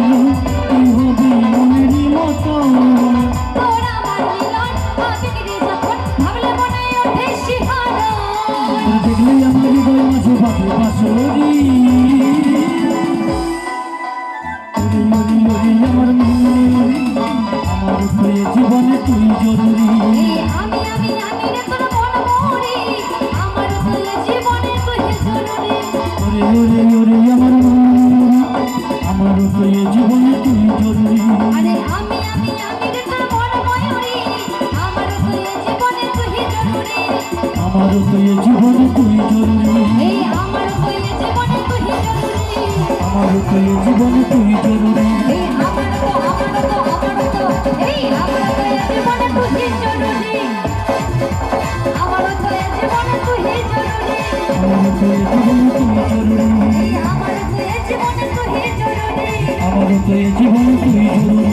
হলো তুই হবি মনেরই মতো তোর আমার মিলন আবেগের যখন ভাবলে মনে ওঠে শিহরণ দেখলে আমার হৃদয় মাঝে বাঁধে বাঁশরি ওরে ওরে ওরে আমার মনে আমার প্রিয় জীবনে তুই জরুরি আমি রে তোর মন মরি আমার তুই জীবনে তুই জরুরি ওরে ওরে ওরে আমার মনে আমার প্রিয় জীবনে তুই জরুরি আরে আমি রে তোর মন মরি আমার তুই জীবনে তুই জরুরি আমার প্রিয় জীবনে তুই জরুরি এই আমার তুই জীবনে তুই জরুরি আমার প্রিয় জীবনে তুই জরুরি এই আমার তো এই আমার তুই জীবনে তুই জরুরি আমার তুই জীবনে তুই জরুরি আমার প্রিয় জীবনে তুই জরুরি এই আমার তুই জীবনে তুই জরুরি আমার প্রিয় জীবনে তুই জরুরি